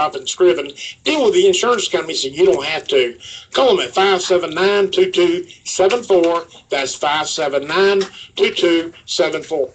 and Scriven. Deal with the insurance company so you don't have to. Call them at 579-2274. That's 579-2274.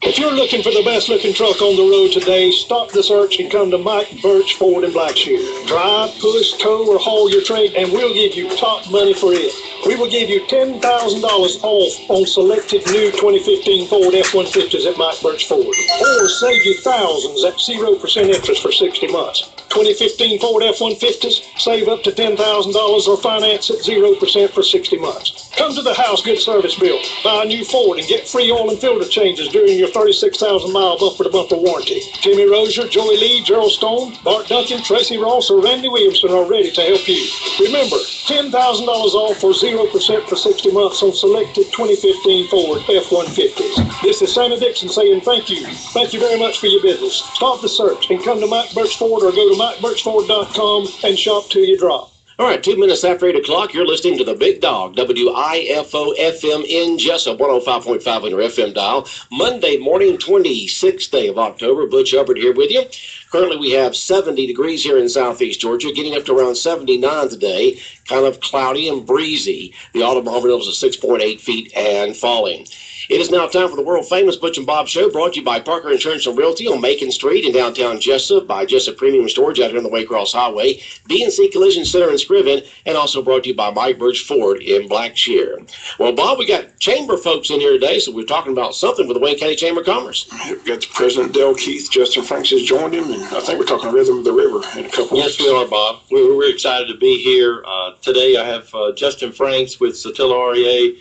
If you're looking for the best-looking truck on the road today, stop the search and come to Mike Butch Ford in Blackshear. Drive, push, tow, or haul your trade, and we'll give you top money for it. We will give you $10,000 off on selected new 2015 Ford F-150s at Mike Butch Ford. Or save you thousands at 0% interest for 60 months. 2015 Ford F-150s, save up to $10,000 or finance at 0% for 60 months. Come to the house, good service built. Buy a new Ford and get free oil and filter changes during your 36,000-mile bumper-to-bumper warranty. Jimmy Rozier, Joey Lee, Gerald Stone, Bart Duncan, Tracy Ross, or Randy Williamson are ready to help you. Remember, $10,000 off for 0% for 60 months on selected 2015 Ford F-150s. This is Sammy Dixon saying thank you. Thank you very much for your business. Stop the search and come to Mike Butch Ford or go to MikeButchFord.com and shop till you drop. All right, 2 minutes after 8 o'clock, you're listening to the Big Dog, WIFO-FM in Jessup, 105.5 on your FM dial. Monday morning, 26th day of October. Butch Hubbard here with you. Currently, we have 70 degrees here in southeast Georgia, getting up to around 79 today, kind of cloudy and breezy. The autumn barometer is at 6.8 feet and falling. It is now time for the world-famous Butch and Bob Show, brought to you by Parker Insurance and Realty on Macon Street in downtown Jessup, by Jessup Premium Storage out here on the Waycross Highway, B&C Collision Center in Scriven, and also brought to you by Mike Butch Ford in Blackshear. Well, Bob, we got chamber folks in here today, so we're talking about something with the Wayne County Chamber of Commerce. We've got the President Dale Keith, Justin Franks has joined him, and I think we're talking Rhythm of the River in a couple of Yes, we are, Bob. We're excited to be here. Today I have Justin Franks with Satilla REA.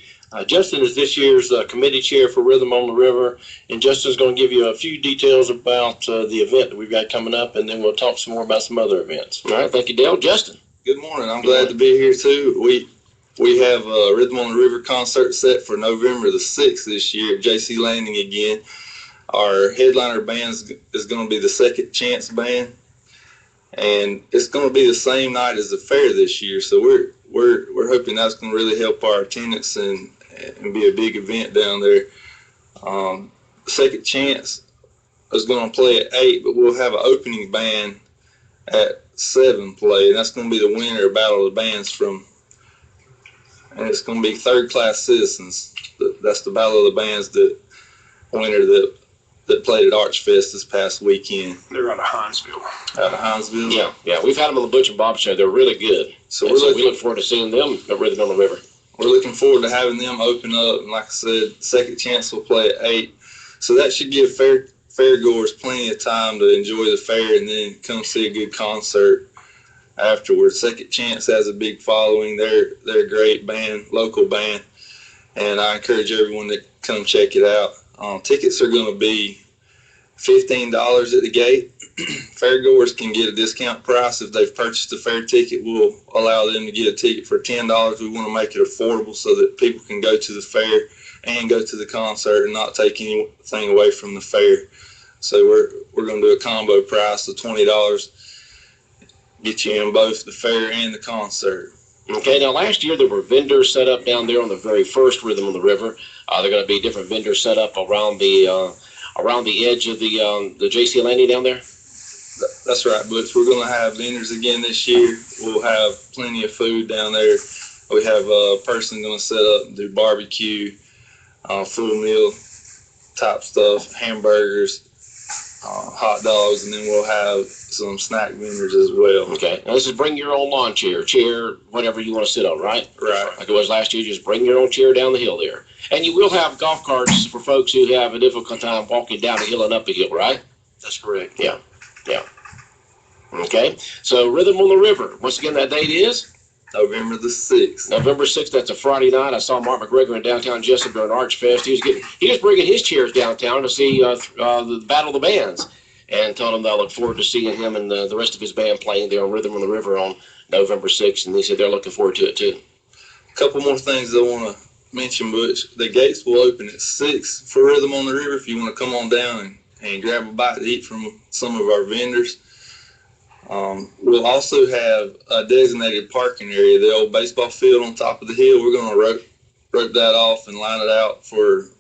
Justin is this year's committee chair for Rhythm on the River, and Justin's going to give you a few details about the event that we've got coming up, and then we'll talk some more about some other events. All right, thank you, Dale. Justin. Good morning. I'm glad to be here, too. We have a Rhythm on the River concert set for November the 6th this year at JC Landing again. Our headliner band is going to be the Second Chance Band, and it's going to be the same night as the fair this year, so we're hoping that's going to really help our attendance and be a big event down there. Second Chance is going to play at 8, but we'll have an opening band at 7 play, and that's going to be the winner of Battle of the Bands and it's going to be Third Class Citizens. That's the Battle of the Bands winner that played at Archfest this past weekend. They're out of Hinesville. Out of Hinesville? Yeah, we've had them on the Butch and Bob Show. They're really good. So we look forward to seeing them at Rhythm on the River. We're looking forward to having them open up, and like I said, Second Chance will play at 8. So that should give fairgoers plenty of time to enjoy the fair and then come see a good concert afterwards. Second Chance has a big following. They're a great band, local band, and I encourage everyone to come check it out. Tickets are going to be $15 at the gate. Fairgoers can get a discount price. If they've purchased a fair ticket, we'll allow them to get a ticket for $10. We want to make it affordable so that people can go to the fair and go to the concert and not take anything away from the fair. So we're going to do a combo price of $20, get you in both the fair and the concert. Okay, now last year there were vendors set up down there on the very first Rhythm on the River. There are going to be different vendors set up around the edge of the JC Landing down there. That's right, Butch. We're going to have vendors again this year. We'll have plenty of food down there. We have a person going to set up and do barbecue, full meal type stuff, hamburgers, hot dogs, and then we'll have some snack vendors as well. Okay. Now this is bring your own lawn chair, whatever you want to sit on, right? Right. Like it was last year, just bring your own chair down the hill there. And you will have golf carts for folks who have a difficult time walking down a hill and up a hill, right? That's correct. Yeah. Okay. So Rhythm on the River. Once again, that date is? November the 6th. November 6th, that's a Friday night. I saw Mark McGregor in downtown Jessup during Archfest. He was bringing his chairs downtown to see the Battle of the Bands, and told him that I look forward to seeing him and the rest of his band playing there on Rhythm on the River on November 6th, and he said they're looking forward to it too. A couple more things I want to mention, Butch. The gates will open at 6 for Rhythm on the River if you want to come on down and grab a bite to eat from some of our vendors. We'll also have a designated parking area, the old baseball field on top of the hill. We're going to rope that off and line it out for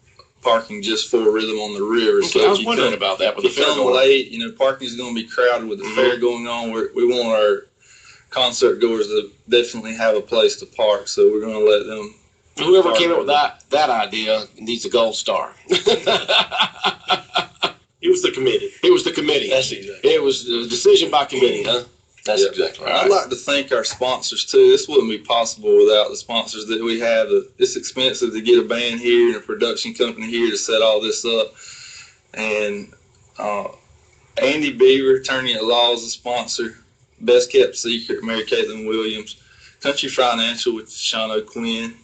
parking just for Rhythm on the River. Okay, I was wondering about that with the if fair you come going. late, parking is going to be crowded with the fair going on. We want our concert goers to definitely have a place to park, so we're going to let them. Whoever came up with that idea needs a gold star. It was the committee. It was the committee. That's exactly. It was a decision by committee, huh? That's exactly right. I'd like to thank our sponsors too. This wouldn't be possible without the sponsors that we have. It's expensive to get a band here and a production company here to set all this up. And Andy Beaver, attorney at law, is a sponsor. Best Kept Secret, Mary Caitlin Williams. Country Financial with Sean O'Quinn.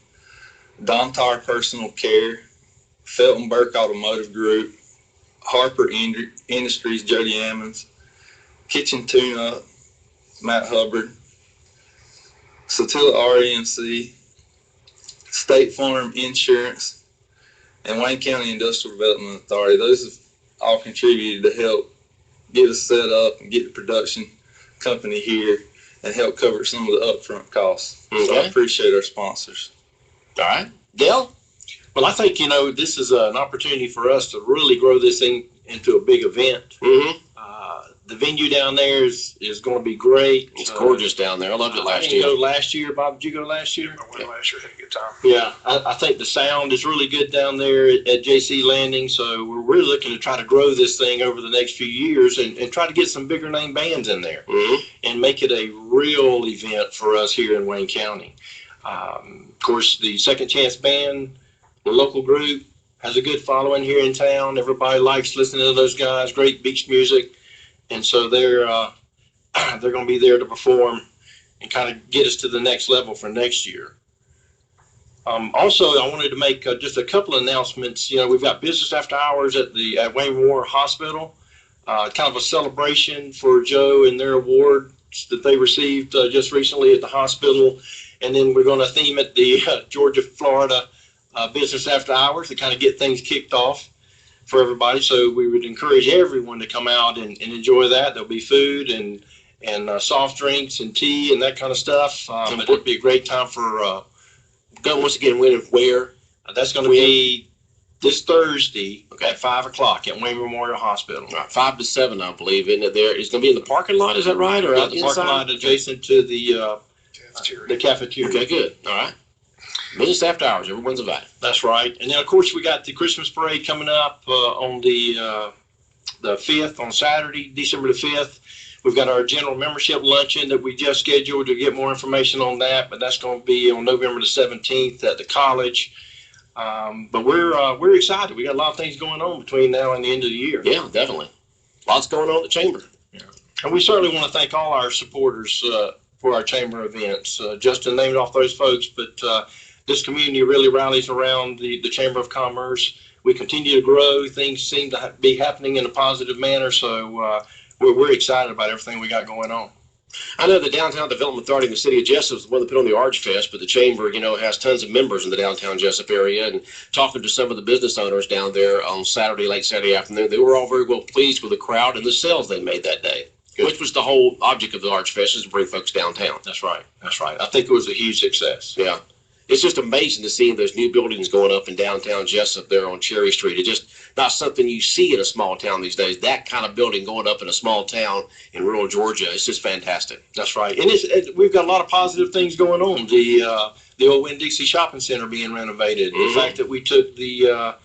Don Tar Personal Care. Felton Burke Automotive Group. Harper Industries, Jody Ammons. Kitchen Tune Up, Matt Hubbard. Satilla REMC. State Farm Insurance. And Wayne County Industrial Development Authority. Those have all contributed to help get us set up and get the production company here and help cover some of the upfront costs. Okay. So I appreciate our sponsors. All right. Dale? Well, I think, this is an opportunity for us to really grow this thing into a big event. Mm-hmm. The venue down there is going to be great. It's gorgeous down there. I loved it last year. I didn't go last year. Bob, did you go last year? I went last year, had a good time. Yeah, I think the sound is really good down there at JC Landing, so we're really looking to try to grow this thing over the next few years and try to get some bigger name bands in there and make it a real event for us here in Wayne County. Of course, the Second Chance Band, the local group, has a good following here in town. Everybody likes listening to those guys, great beach music, and so they're going to be there to perform and kind of get us to the next level for next year. Also, I wanted to make just a couple of announcements. We've got business after hours at Wayne Memorial Hospital, kind of a celebration for Joe and their awards that they received just recently at the hospital. And then we're going to theme it the Georgia-Florida business after hours to kind of get things kicked off for everybody. So we would encourage everyone to come out and enjoy that. There'll be food and soft drinks and tea and that kind of stuff. But it'll be a great time for Once again, where? that's going to be this Thursday at 5 o'clock at Wayne Memorial Hospital. Right, 5 to 7, I believe, isn't it? There, it's going to be in the parking lot. Is that right, or out the inside? parking lot adjacent to the cafeteria. Okay, good. All right. Business after hours. Everyone's invited. That's right. And then, of course, we got the Christmas parade coming up on the 5th, on Saturday, December the 5th. We've got our general membership luncheon that we just scheduled. To get more information on that, but that's going to be on November the 17th at the college. But we're excited. We got a lot of things going on between now and the end of the year. Yeah, definitely. Lots going on at the chamber. Yeah. And we certainly want to thank all our supporters for our chamber events. Justin named off those folks, but this community really rallies around the Chamber of Commerce. We continue to grow. Things seem to be happening in a positive manner, so we're excited about everything we got going on. I know the Downtown Development Authority in the city of Jessup is the one that put on the Arch Fest, but the chamber, has tons of members in the downtown Jessup area. And talking to some of the business owners down there on Saturday, late Saturday afternoon, they were all very well pleased with the crowd and the sales they made that day, which was the whole object of the Arch Fest, is to bring folks downtown. That's right. That's right. I think it was a huge success. Yeah. It's just amazing to see those new buildings going up in downtown Jessup there on Cherry Street. It's just not something you see in a small town these days. That kind of building going up in a small town in rural Georgia, it's just fantastic. That's right. And we've got a lot of positive things going on. The old Winn-Dixie Shopping Center being renovated. The fact that we took the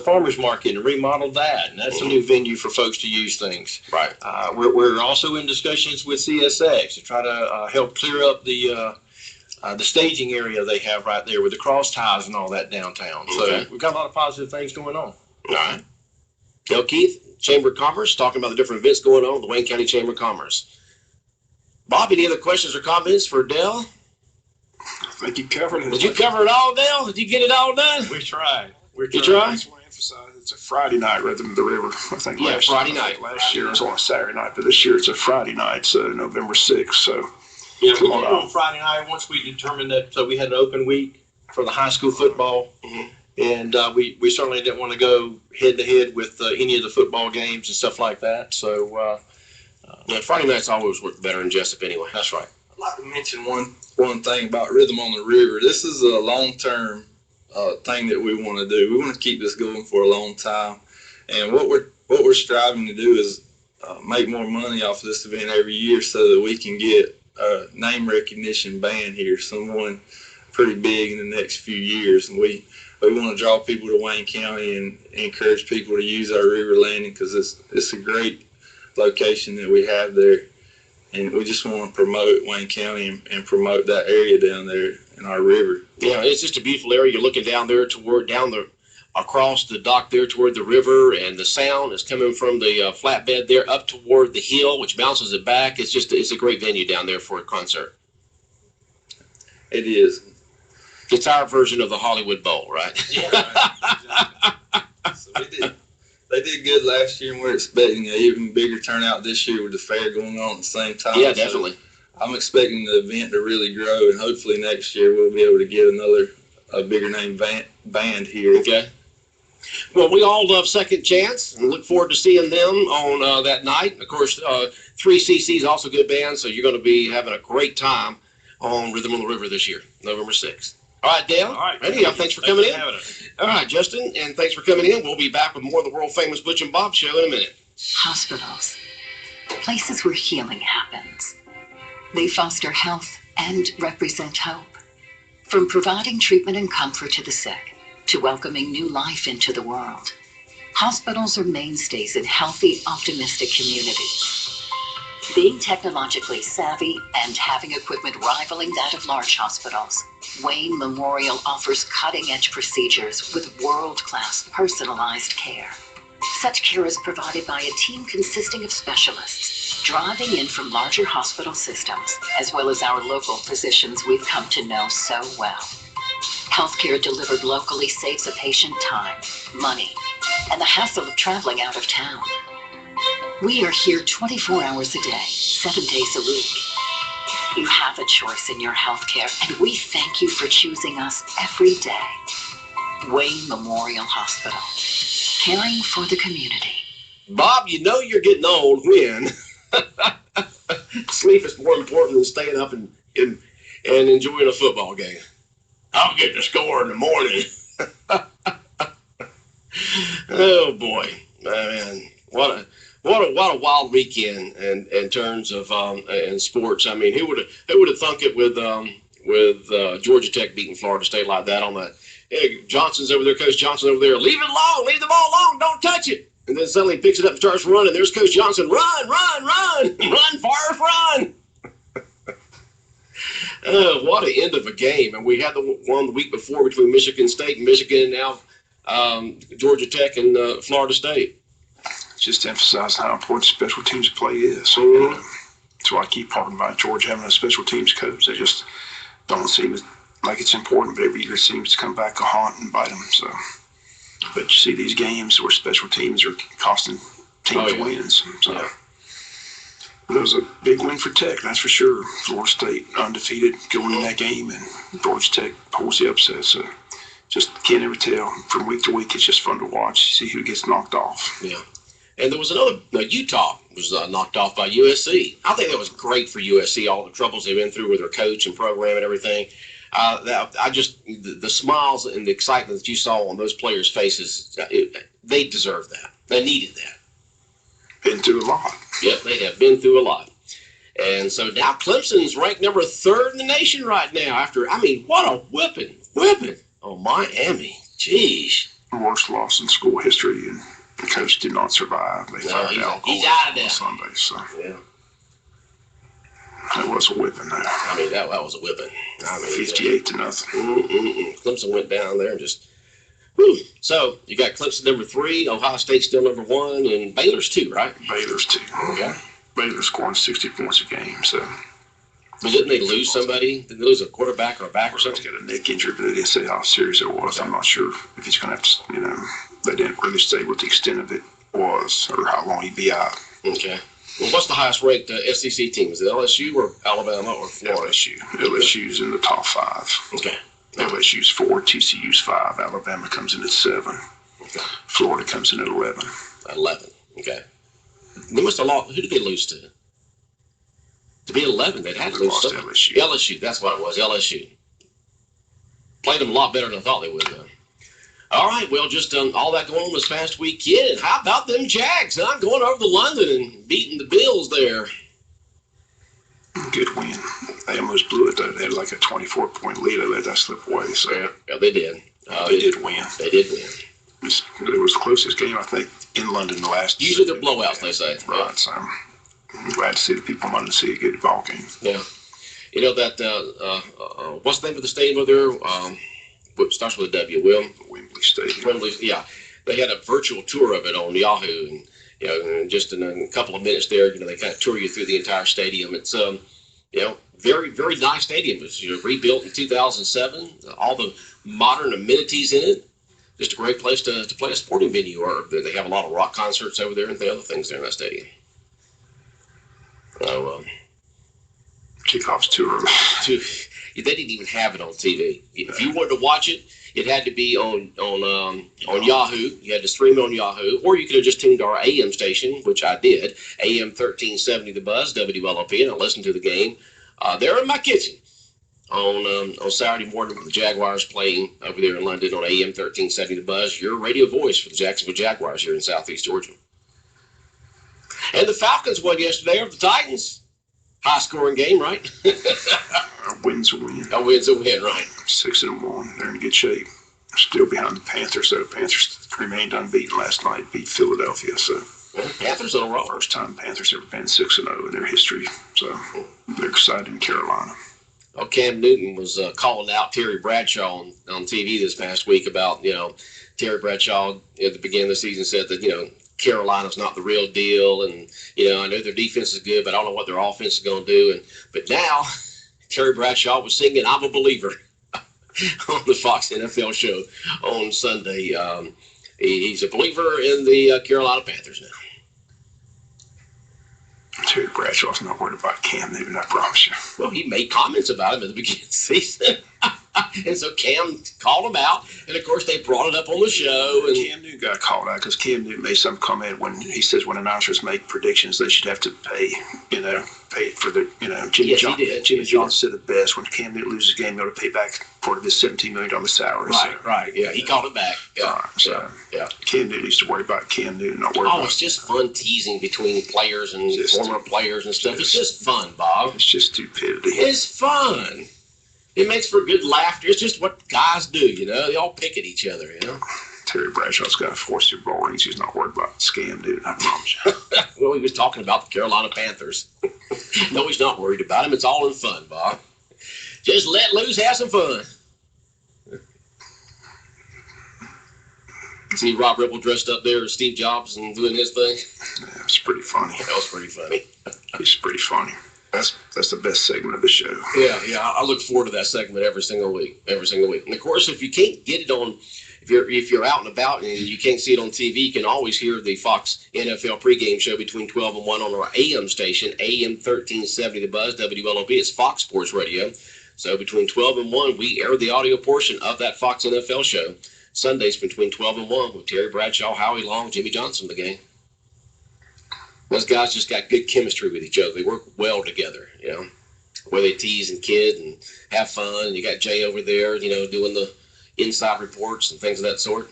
farmers market and remodeled that, and that's a new venue for folks to use things. Right. We're also in discussions with CSX to try to help clear up the staging area they have right there with the cross ties and all that downtown. So we've got a lot of positive things going on. All right. Now, Keith, Chamber of Commerce, talking about the different events going on, the Wayne County Chamber of Commerce. Bob, any other questions or comments for Dale? I think you covered it. Did you cover it all, Dale? Did you get it all done? We tried. You tried? I just want to emphasize it's a Friday night rather than the river. I think Friday night. Last year it was on a Saturday night, but this year it's a Friday night, so November 6th. So yeah, we did it on Friday night once we determined that we had an open week for the high school football. And we certainly didn't want to go head to head with any of the football games and stuff like that. So Friday nights always work better in Jessup anyway. That's right. I'd like to mention one thing about Rhythm on the River. This is a long-term thing that we want to do. We want to keep this going for a long time, and what we're striving to do is make more money off of this event every year, so that we can get a name recognition band here, someone pretty big in the next few years. And we want to draw people to Wayne County and encourage people to use our river landing, because it's a great location that we have there. And we just want to promote Wayne County and promote that area down there in our river. Yeah, it's just a beautiful area. You're looking down there across the dock there toward the river, and the sound is coming from the flatbed there up toward the hill, which bounces it back. It's a great venue down there for a concert. It is. It's our version of the Hollywood Bowl, right? Yeah, right, exactly. So they did good last year, and we're expecting an even bigger turnout this year with the fair going on at the same time. Yeah, definitely. So I'm expecting the event to really grow, and hopefully next year we'll be able to get a bigger name band here. Okay. Well, we all love Second Chance and look forward to seeing them on that night. Of course, 3CC is also a good band, so you're going to be having a great time on Rhythm on the River this year, November 6th. All right, Dale. All right. Ready? Thanks for coming in. All right, Justin, and thanks for coming in. We'll be back with more of the world-famous Butch and Bob show in a minute. Hospitals, places where healing happens. They foster health and represent hope. From providing treatment and comfort to the sick, to welcoming new life into the world, hospitals are mainstays in healthy, optimistic communities. Being technologically savvy and having equipment rivaling that of large hospitals, Wayne Memorial offers cutting-edge procedures with world-class personalized care. Such care is provided by a team consisting of specialists driving in from larger hospital systems, as well as our local physicians we've come to know so well. Healthcare delivered locally saves a patient time, money, and the hassle of traveling out of town. We are here 24 hours a day, 7 days a week. You have a choice in your healthcare, and we thank you for choosing us every day. Wayne Memorial Hospital, caring for the community. Bob, you know you're getting old when sleep is more important than staying up and enjoying a football game. I'll get the score in the morning. Oh boy, man, what a wild weekend in terms of in sports. I mean, who would have thunk it with Georgia Tech beating Florida State like that on that? Hey, Johnson's over there, Coach Johnson over there. Leave it alone, leave the ball alone, don't touch it. And then suddenly picks it up and starts running. There's Coach Johnson. Run, Forrest, run. What an end of a game. And we had the one the week before between Michigan State and Michigan, and now Georgia Tech and Florida State. Just to emphasize how important special teams play is. Mm-hmm. So I keep talking about Georgia having a special teams coach. They just don't seem like it's important, but every year it seems to come back a haunt and bite them. So, but you see these games where special teams are costing teams wins. So. Yeah. But it was a big win for Tech, that's for sure. Florida State undefeated going in that game, and Georgia Tech pulls the upset. So just can't ever tell. From week to week, it's just fun to watch, see who gets knocked off. Yeah. And there was another, Utah was knocked off by USC. I think that was great for USC, all the troubles they've been through with their coach and program and everything. The smiles and the excitement that you saw on those players' faces, they deserve that. They needed that. Been through a lot. Yep, they have been through a lot. And so now Clemson's ranked number 3rd in the nation right now after, what a whipping. Oh, Miami. Jeez. Worst loss in school history, and the coach did not survive. They fired out on Sunday. So. Yeah. That was a whipping there. That was a whipping. 58 to nothing. Clemson went down there and just, whew. So you got Clemson number 3, Ohio State still number 1, and Baylor's 2, right? Baylor's 2. Okay. Baylor's scoring 60 points a game, so. But didn't they lose somebody? Didn't they lose a quarterback or a back or something? He's got a neck injury, but they didn't say how serious it was. Okay. I'm not sure if he's going to have to, they didn't really say what the extent of it was or how long he'd be out. Okay. Well, what's the highest ranked SEC team? Is it LSU or Alabama or Florida? LSU. LSU's in the top 5. Okay. LSU's 4, TCU's 5, Alabama comes in at 7. Okay. Florida comes in at 11. 11. Okay. They must have lost. Who did they lose to? To be 11. They'd had to They lose lost some. LSU. LSU, that's what it was, LSU. Played them a lot better than I thought they would, though. All right, well, just all that going on this past weekend. And how about them Jags, huh? Going over to London and beating the Bills there. Good win. They almost blew it, though. They had like a 24-point lead. They let that slip away. So Yeah, they did. they did win. They did win. It was the closest game, I think, in London the last. Usually they're blowouts, they say. Right. So I'm glad to see the people wanting to see a good ball game. Yeah. You know that, what's the name of the stadium over there? It starts with a W, Will? Wembley Stadium. Wembley, yeah. They had a virtual tour of it on Yahoo, and you know, just in a couple of minutes there, you know, they kind of tour you through the entire stadium. It's you know, very, very nice stadium. It was, you know, rebuilt in 2007. All the modern amenities in it. Just a great place to play a sporting venue. Or they have a lot of rock concerts over there and the other things there in that stadium. So, Kickoffs tour. they didn't even have it on TV. If you wanted to watch it, it had to be on Yahoo. You had to stream it on Yahoo, or you could have just tuned to our AM station, which I did, AM 1370 The Buzz, WLOP, and I listened to the game there in my kitchen on Saturday morning with the Jaguars playing over there in London on AM 1370 The Buzz, your radio voice for the Jacksonville Jaguars here in Southeast Georgia. And the Falcons won yesterday over the Titans. High-scoring game, right? Win's a win. A win's a win, right? 6-1. They're in good shape. Still behind the Panthers. So the Panthers remained unbeaten last night. Beat Philadelphia. So Panthers on a roll. first time Panthers ever been 6-0 in their history. So they're excited in Carolina. Well, Cam Newton was calling out Terry Bradshaw on TV this past week about, you know, Terry Bradshaw at the beginning of the season said that, you know, Carolina's not the real deal, and you know, I know their defense is good, but I don't know what their offense is going to do. But now, Terry Bradshaw was singing "I'm a Believer" on the Fox NFL show on Sunday. He's a believer in the Carolina Panthers now. Terry Bradshaw's not worried about Cam Newton, I promise you. Well, he made comments about him at the beginning of the season. And so Cam called him out, and of course they brought it up on the show. And Cam Newton got called out because Cam Newton made some comment when he says when announcers make predictions, they should have to pay for the, Jimmy Yes, Johnson. he did. Jimmy Johnson said it best: when Cam Newton loses a game, he ought to pay back part of his $17 million salary. Right, yeah, he called it back. Yeah, yeah. Cam Newton used to worry about Cam Newton, not worry Oh, about. it's just fun teasing between players and former players and stuff. It's just fun, Bob. It's just stupidity. It's fun. It makes for good laughter. It's just what guys do, you know. They all pick at each other, you know. Terry Bradshaw's got 4 Super Bowl rings. He's not worried about Cam Newton, I promise you. Well, he was talking about the Carolina Panthers. No, he's not worried about him. It's all in fun, Bob. Just let loose, have some fun. See Rob Ripple dressed up there as Steve Jobs and doing his thing. Yeah, it's pretty funny. That was pretty funny. It's pretty funny. That's the best segment of the show. Yeah, I look forward to that segment every single week. And of course, if you can't get it on, if you're out and about and you can't see it on TV, you can always hear the Fox NFL pregame show between 12 and 1 on our AM station, AM 1370 The Buzz, WLOP. It's Fox Sports Radio. So between 12 and 1, we air the audio portion of that Fox NFL show. Sundays between 12 and 1 with Terry Bradshaw, Howie Long, Jimmy Johnson, the game. Those guys just got good chemistry with each other. They work well together, you know, where they tease and kid and have fun. And you got Jay over there, you know, doing the inside reports and things of that sort.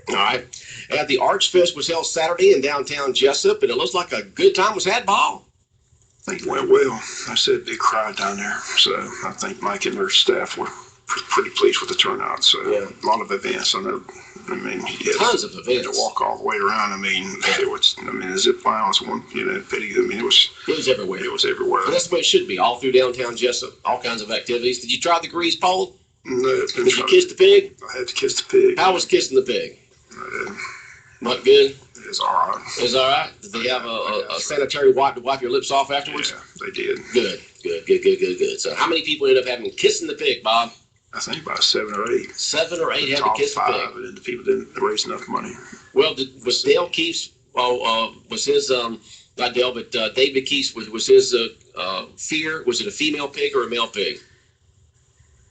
All right. And the Arch Fest was held Saturday in downtown Jessup, and it looks like a good time was had, Bob. I think it went well. I said big crowd down there. So I think Mike and their staff were pretty pleased with the turnout. So Yeah. a lot of events. I mean, he had Tons of events. to walk all the way around. I mean, the zip line was one, pity. I mean, it was everywhere. It was everywhere. And that's the way it should be, all through downtown Jessup, all kinds of activities. Did you try the grease pole? No, Did you kiss the pig? I had to kiss the pig. How was kissing the pig? Uh, Not good? It was all right. It was all right? Did they have a sanitary wipe to wipe your lips off afterwards? Yeah, they did. Good. So how many people ended up having kissing the pig, Bob? I think about 7 or 8. 7 or 8 had to Top kiss the 5, pig. and then the people didn't raise enough money. Well, was Dale Keefe's, was his, not Dale, but David Keefe's, was his fear, was it a female pig or a male pig?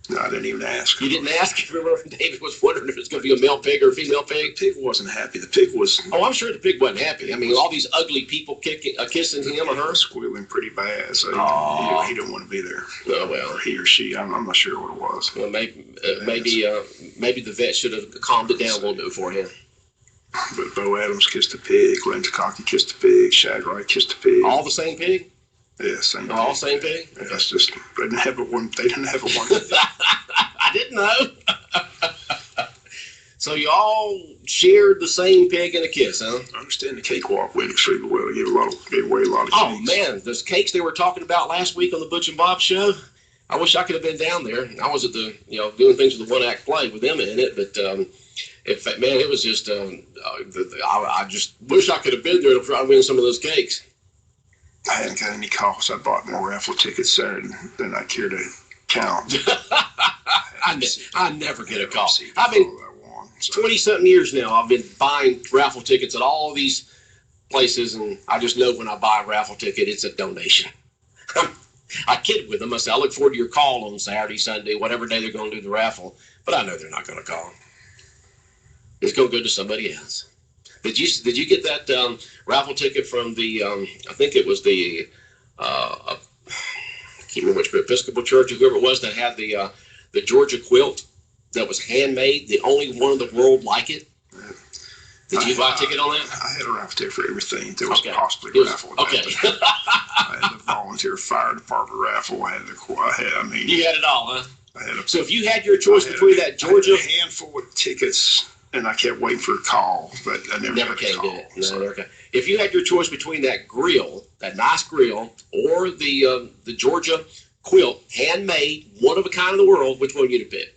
No, I didn't even ask. You didn't ask? Remember, David was wondering if it's going to be a male pig or a female pig? The pig wasn't happy. The pig was. Oh, I'm sure the pig wasn't happy. I mean, all these ugly people kissing him or her. Squealing pretty bad, so he didn't want to be there. Oh, well. Or he or she. I'm not sure what it was. Well, maybe the vet should have calmed it down a little bit for him. But Bo Adams kissed the pig. Glenn Takaki kissed the pig. Shag Wright kissed the pig. All the same pig? Yeah, same pig. All same pig? Yeah, that's just they didn't have a one. They didn't have a one. I didn't know. So you all shared the same pig and a kiss, huh? I understand the cakewalk went extremely well. They gave away a lot of Oh cakes. man, those cakes they were talking about last week on the Butch and Bob show. I wish I could have been down there. I was at the, doing things with the one act play with them in it, but it was just, I just wish I could have been there to try to win some of those cakes. I hadn't got any calls. I bought more raffle tickets Saturday than I care to count. I never get a call. I've been 20-something years now, I've been buying raffle tickets at all these places, and I just know when I buy a raffle ticket, it's a donation. I kid with them. I say, I look forward to your call on Saturday, Sunday, whatever day they're going to do the raffle, but I know they're not going to call. It's going to go to somebody else. Did you get that raffle ticket from the, I think it was the, I can't remember which Episcopal church or whoever it was that had the Georgia quilt that was handmade, the only one in the world like it? Did you buy a ticket on that? I had a raffle ticket for everything. There was Okay. possibly a raffle. Okay. I had the volunteer fire department raffle. You had it all, huh? I had So if you had your choice between that Georgia... I had a handful of tickets, and I kept waiting for a call, but I never came, call, did it? so. No, never came. If you had your choice between that grill, that nice grill, or the Georgia quilt, handmade, one of a kind in the world, which one would you pick?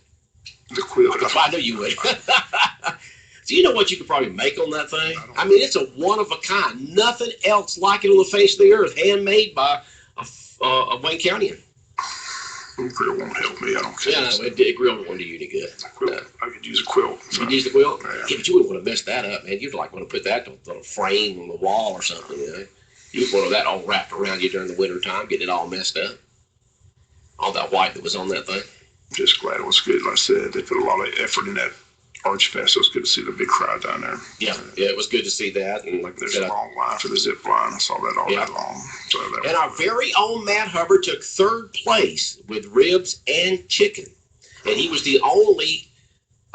The quilt. I know you would. So you know what you could probably make on that thing? I mean, it's a one of a kind. Nothing else like it on the face of the earth, handmade by a Wayne Countyan. The grill won't help me. I don't care. Yeah, no, it grill won't do you any good. I could use a quilt. You could use the quilt? Yeah. Yeah, but you wouldn't want to mess that up, man. You'd like want to put that on a frame on the wall or something, You'd want that all wrapped around you during the winter time, getting it all messed up. All that white that was on that thing. Just glad it was good. Like I said, they put a lot of effort in that Arch Fest. It was good to see the big crowd down there. Yeah, it was good to see that. And like There's a long line for the zip line. I saw that all night long. So and our very own Matt Hubbard took third place with ribs and chicken. And he was the only,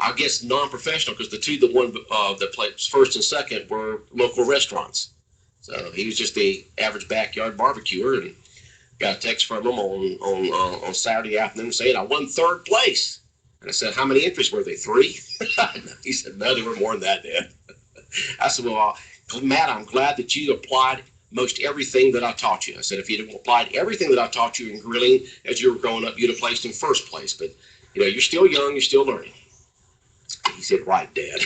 I guess, non-professional, because the one that played first and second were local restaurants. So he was just the average backyard barbecuer, and got a text from him on Saturday afternoon saying, I won third place. And I said, how many entries were they? 3? He said, no, there were more than that, Dad. I said, well, Matt, I'm glad that you applied most everything that I taught you. I said, if you'd have applied everything that I taught you in grilling as you were growing up, you'd have placed in first place. But, you're still young, you're still learning. He said, right, Dad.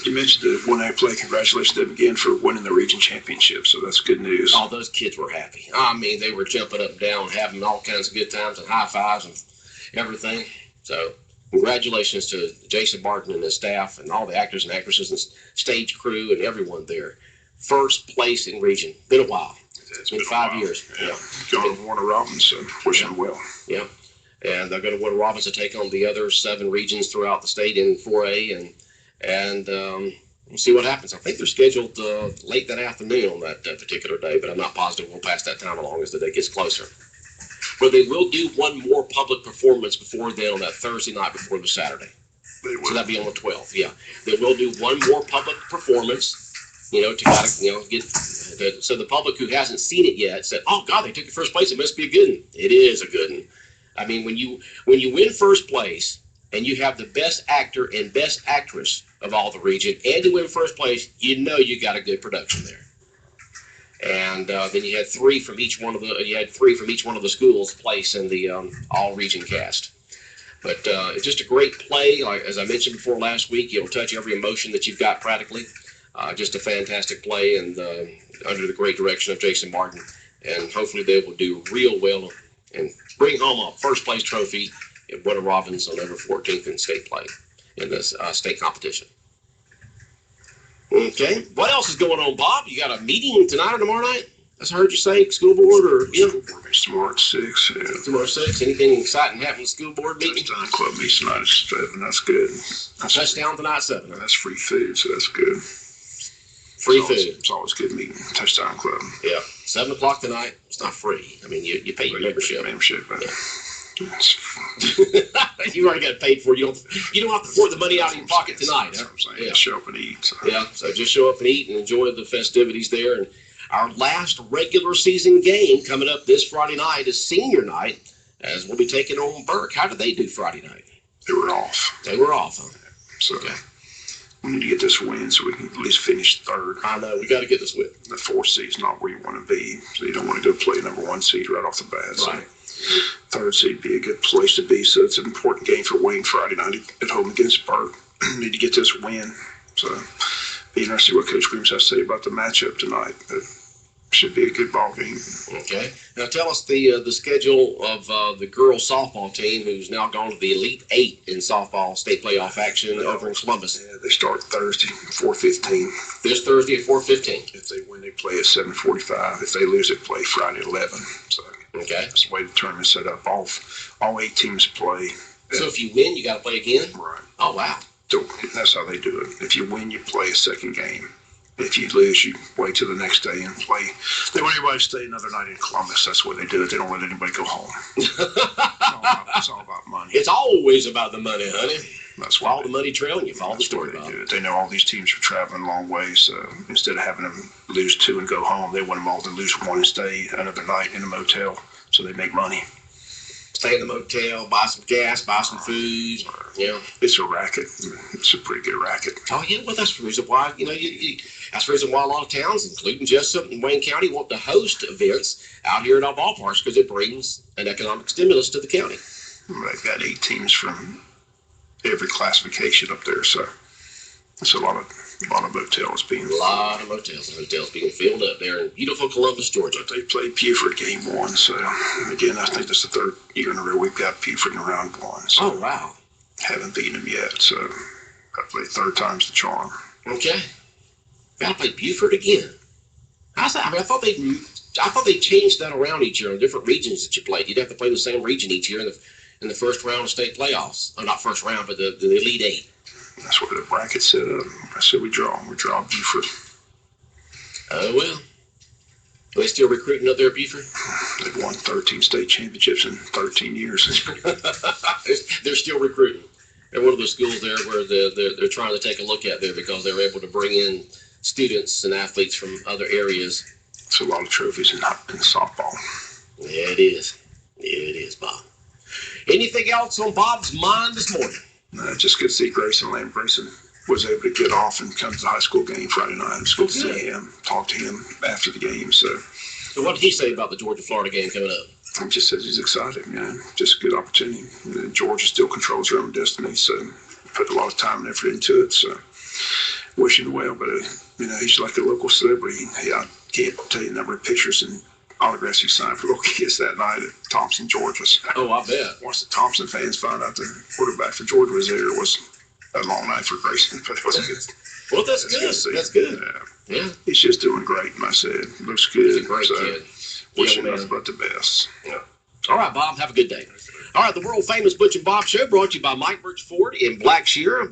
You mentioned the 1A play. Congratulations to them again for winning the region championship. So that's good news. Oh, those kids were happy. I mean, they were jumping up and down, having all kinds of good times and high fives and everything. So congratulations to Jason Martin and his staff and all the actors and actresses and stage crew and everyone there. First place in region. Been a while. It's been 5 years. Yeah. Going to Warner Robins, so wishing them well. Yeah. And they're going to Warner Robins to take on the other 7 regions throughout the state in 4A, and we'll see what happens. I think they're scheduled late that afternoon on that particular day, but I'm not positive we'll pass that time along as the day gets closer. But they will do one more public performance before then on that Thursday night before the Saturday. So that'd be on the 12th, yeah. They will do one more public performance, to kind of, get, so the public who hasn't seen it yet said, oh, God, they took the first place. It must be a good one. It is a good one. I mean, when you win first place and you have the best actor and best actress of all the region and you win first place, you got a good production there. And then you had 3 from each one of the schools place in the all region cast. But it's just a great play. Like, as I mentioned before last week, it'll touch every emotion that you've got practically. Just a fantastic play, and under the great direction of Jason Martin. And hopefully they will do real well and bring home a first place trophy at Warner Robins on November 14th in state play in this state competition. Okay, what else is going on, Bob? You got a meeting tonight or tomorrow night? I heard you say school board or, you know, School board meets tomorrow at 6. Yeah. tomorrow 6. Anything exciting happening at school board meeting? Touchdown Club meets tonight at 7. That's good. Touchdown tonight 7. That's free food, so that's good. Free It's always- food. It's always good meeting. Touchdown Club. Yeah. 7 o'clock tonight. It's not free. I mean, you pay your membership. But Yeah. it's, You already got it paid for. You don't have to pour the money out of your pocket tonight. That's Huh? what I'm saying. Yeah. Show up and eat. So. Yeah, so just show up and eat and enjoy the festivities there. And our last regular season game coming up this Friday night is senior night, as we'll be taking on Burke. How did they do Friday night? They were off. They were off, huh? So Okay. we need to get this win so we can at least finish third. I know, we got to get this win. The 4th seed's not where you want to be, so you don't want to go play number 1 seed right off the bat. So Right. 3rd seed be a good place to be. So it's an important game for Wayne Friday night at home against Burke. Need to get this win. So be interested to see what Coach Grooms has to say about the matchup tonight. But should be a good ball game. Okay. Now tell us the schedule of the girls softball team, who's now gone to the Elite 8 in softball state playoff action over in Columbus. Yeah, they start Thursday, 4:15. This Thursday at 4:15. If they win, they play at 7:45. If they lose, they play Friday at 11. So Okay. that's the way the tournament's set up. All 8 teams play. So if you win, you got to play again? Right. Oh, wow. So that's how they do it. If you win, you play a second game. If you lose, you wait till the next day and play. They want everybody to stay another night in Columbus. That's the way they do it. They don't let anybody go home. It's all about money. It's always about the money, honey. That's Follow why the money trail and you follow the that's why story, they Bob. do it. They know all these teams are traveling a long way, so instead of having them lose 2 and go home, they want them all to lose 1 and stay another night in a motel, so they make money. Stay in the motel, buy some gas, buy some food. You know. It's a racket. It's a pretty good racket. Oh yeah, well that's the reason why that's the reason why a lot of towns, including Jessup and Wayne County, want to host events out here at our ballparks because it brings an economic stimulus to the county. They've got 8 teams from every classification up there, so it's a lot of motels being A lot of motels and hotels being filled up there in beautiful Columbus, Georgia. But they played Buford game 1, so again, I think that's the 3rd year in a row we've got Buford in round 1. So Oh wow. haven't beaten them yet, so I played 3rd time's the charm. Okay. Gotta play Buford again. How's that? I mean, I thought they changed that around each year in different regions that you played. You'd have to play the same region each year in the first round of state playoffs. Oh, not first round, but the Elite 8. That's where the bracket's set up. I said we draw Buford. Oh well. Are they still recruiting up there at Buford? They've won 13 state championships in 13 years. They're still recruiting. They're one of those schools there where they're trying to take a look at there because they're able to bring in students and athletes from other areas. It's a lot of trophies in softball. Yeah, it is. Yeah, it is, Bob. Anything else on Bob's mind this morning? Just good to see Grayson Lamb. Grayson was able to get off and come to the high school game Friday night. It was good to see him, talk to him after the game. So what did he say about the Georgia-Florida game coming up? he just says he's excited, man. Just a good opportunity. Georgia still controls their own destiny, so put a lot of time and effort into it. So wish him well, but he's like a local celebrity. I can't tell you the number of pictures and autographs he signed for local kids that night at Thompson, Georgia. So Oh, I bet. once the Thompson fans found out the quarterback for Georgia was there, it was a long night for Grayson, but it was good. Well, that's It's good. to see. That's good. Yeah. Yeah. He's just doing great, and I said, looks good. He's a great So, kid. wish Young him man. nothing but the best. All right, Bob. Have a good day. All right, the world famous Butch and Bob show brought to you by Mike Birch Ford in Blackshear.